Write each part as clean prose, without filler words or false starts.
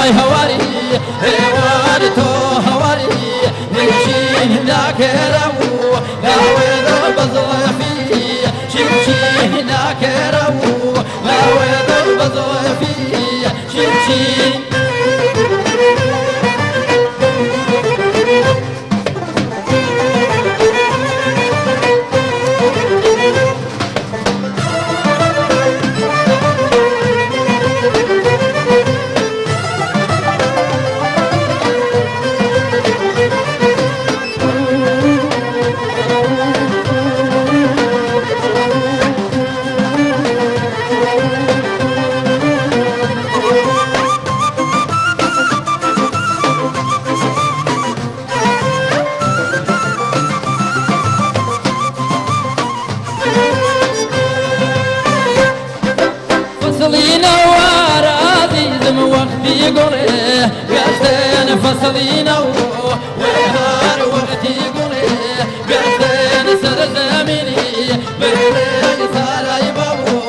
آي هواري هواري تو هواري نمشي هناك رو لا ويد بظلفي شمشي هناك رو لا ويد بظلفي شمشي فصلينا وراضي زم وقتي قولي قاعدين فصلينا وهار وقتي قولي قاعدين سر زميني بيري ساراي بابو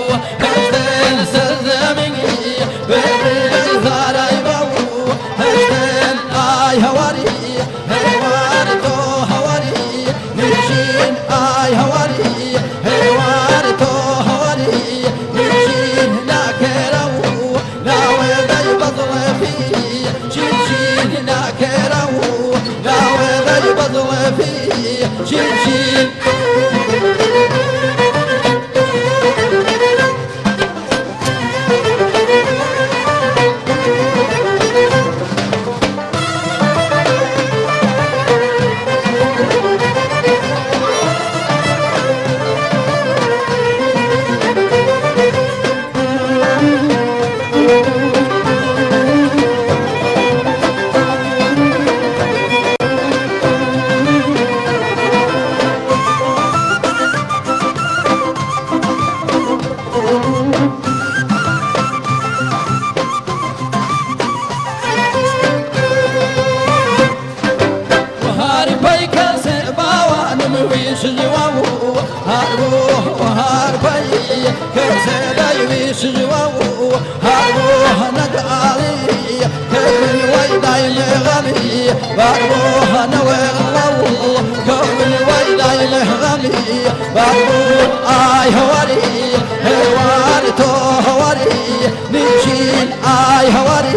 قاعدين سر زميني بيري ساراي بابو قاعدين آي هواري هواري تو هواري نمشين آي هواري هواري تو هواري نمشين هناك رو لا ويدي بظلفي شمشين هناك رو لا ويدي بظلفي شمشين ويش جواو هاربو هاربي كرسي ويش جواو هاربو نقالي كل ويداي مغلي باربو نوغلو كل ويداي مغلي باربو آي هواري هواري تو هواري نمشين آي هواري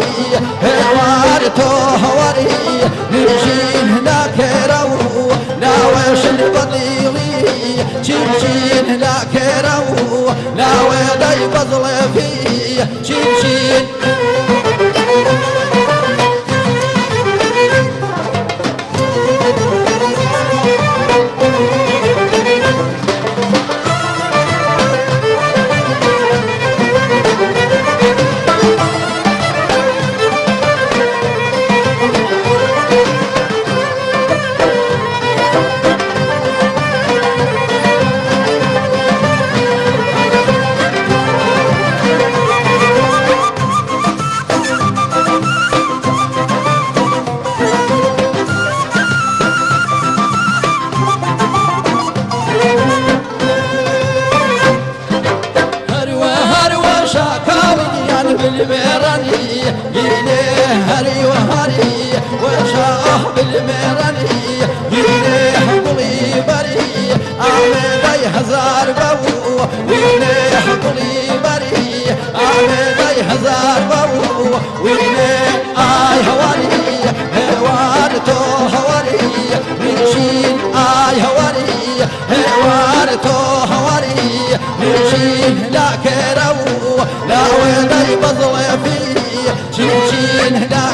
هواري تو هواري نمشين هناك رو لا وش البطيلي شمشين لا كرو لا ويدي بظلفي شمشين بالميراني يلي هري وهري وشاه بالميراني يلي حقلي بري عمي هزار بابو يلي حقلي بري عمي هزار بابو يلي آي هواري هوار تو هواري نمشين آي هواري هوار تو هواري نمشين لا كرو لا ويدي بظلفي شمشين لا